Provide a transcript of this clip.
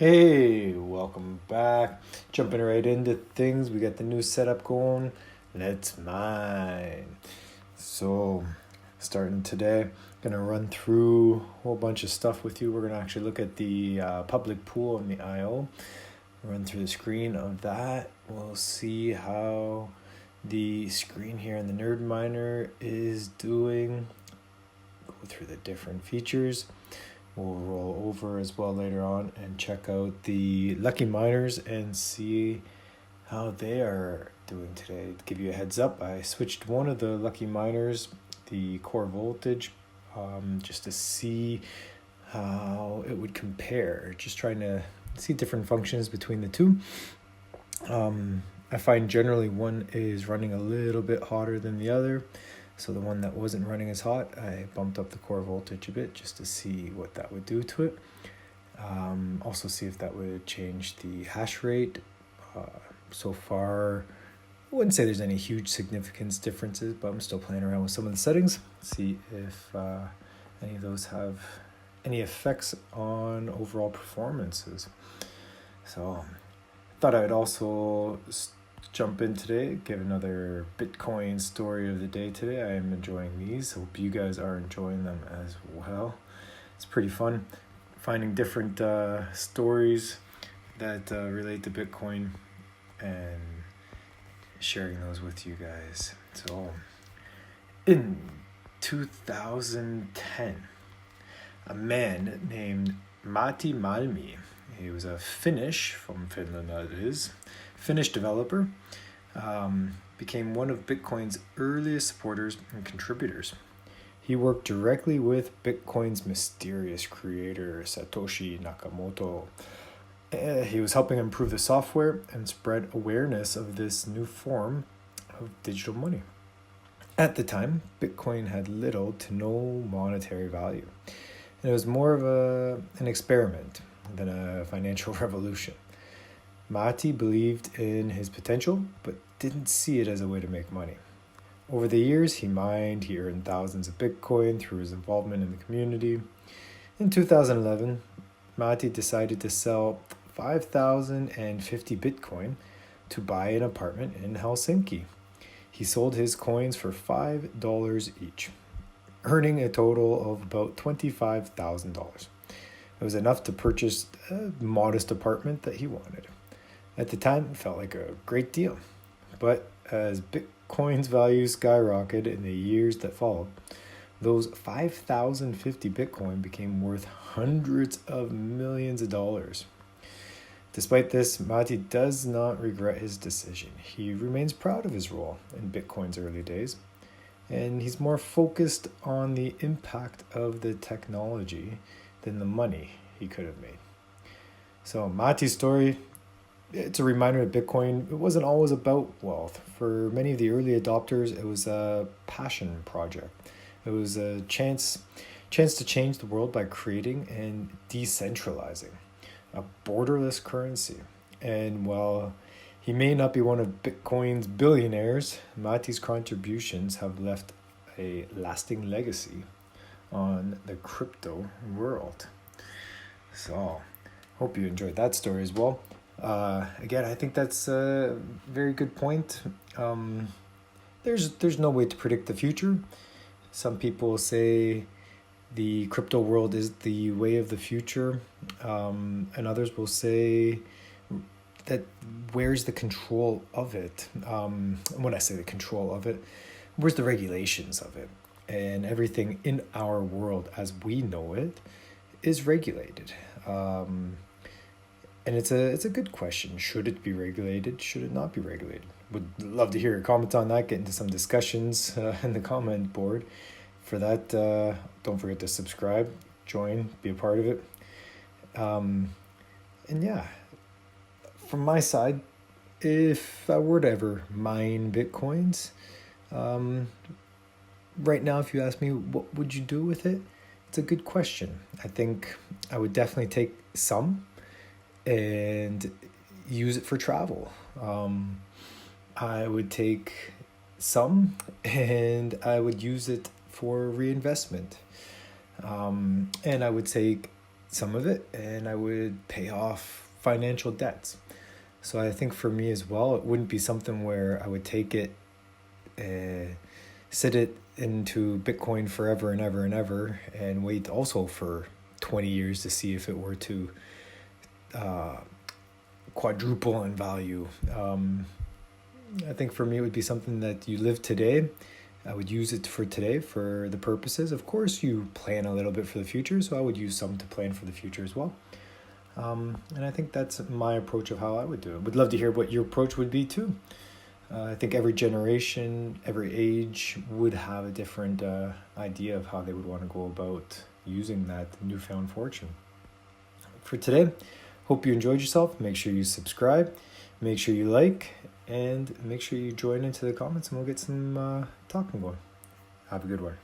Hey, welcome back. Jumping right into things. We got the new setup going. Let's mine. So, starting today, gonna run through a whole bunch of stuff with you. We're gonna actually look at the public pool on the IO. Run through the screen of that. We'll see how the screen here in the Nerdminer is doing. Go through the different features. We'll roll over as well later on and check out the lucky miners and see how they are doing today. To give you a heads up, I switched one of the lucky miners, the core voltage, just to see how it would compare. Just trying to see different functions between the two. I find generally one is running a little bit hotter than the other. So the one that wasn't running as hot, I bumped up the core voltage a bit just to see what that would do to it. Also see if that would change the hash rate. So far, I wouldn't say there's any huge significance differences, but I'm still playing around with some of the settings. See if any of those have any effects on overall performances. So I thought I'd also jump in today, give another Bitcoin story of the day today. I am enjoying these. Hope you guys are enjoying them as well. It's pretty fun finding different stories that relate to Bitcoin and sharing those with you guys. So in 2010, a man named Matti Malmi, he was a Finnish, from Finland that is, Finnish developer, became one of Bitcoin's earliest supporters and contributors. He worked directly with Bitcoin's mysterious creator, Satoshi Nakamoto. He was helping improve the software and spread awareness of this new form of digital money. At the time, Bitcoin had little to no monetary value, and it was more of an experiment than a financial revolution. Matti believed in his potential, but didn't see it as a way to make money. Over the years, he mined, he earned thousands of Bitcoin through his involvement in the community. In 2011, Matti decided to sell 5,050 Bitcoin to buy an apartment in Helsinki. He sold his coins for $5 each, earning a total of about $25,000. It was enough to purchase a modest apartment that he wanted. At the time, it felt like a great deal. But as Bitcoin's value skyrocketed in the years that followed, those 5,050 Bitcoin became worth hundreds of millions of dollars. Despite this, Matti does not regret his decision. He remains proud of his role in Bitcoin's early days, and he's more focused on the impact of the technology than the money he could have made. So Matti's story, it's a reminder that Bitcoin, it wasn't always about wealth. For many of the early adopters, it was a passion project. It was a chance to change the world by creating and decentralizing a borderless currency. And while he may not be one of Bitcoin's billionaires, Matti's contributions have left a lasting legacy on the crypto world. So, hope you enjoyed that story as well. Again, I think that's a very good point. There's no way to predict the future. Some people say the crypto world is the way of the future, and others will say that where's the control of it? When I say the control of it, where's the regulations of it? And everything in our world as we know it is regulated. And it's a good question. Should it be regulated? Should it not be regulated? Would love to hear your comments on that. Get into some discussions in the comment board. For that, don't forget to subscribe, join, be a part of it. And yeah, from my side, if I were to ever mine Bitcoins, right now, if you ask me, what would you do with it? It's a good question. I think I would definitely take some and use it for travel. I would take some and I would use it for reinvestment. And I would take some of it and I would pay off financial debts. So I think for me as well, it wouldn't be something where I would take it, sit it into Bitcoin forever and ever and ever, and wait also for 20 years to see if it were to quadruple in value. I think for me, it would be something that you live today. I would use it for today for the purposes. Of course, you plan a little bit for the future, so I would use some to plan for the future as well. And I think that's my approach of how I would do it. Would love to hear what your approach would be too. I think every generation, every age would have a different idea of how they would want to go about using that newfound fortune. For today, hope you enjoyed yourself. Make sure you subscribe, make sure you like, and make sure you join into the comments and we'll get some talking going. Have a good one.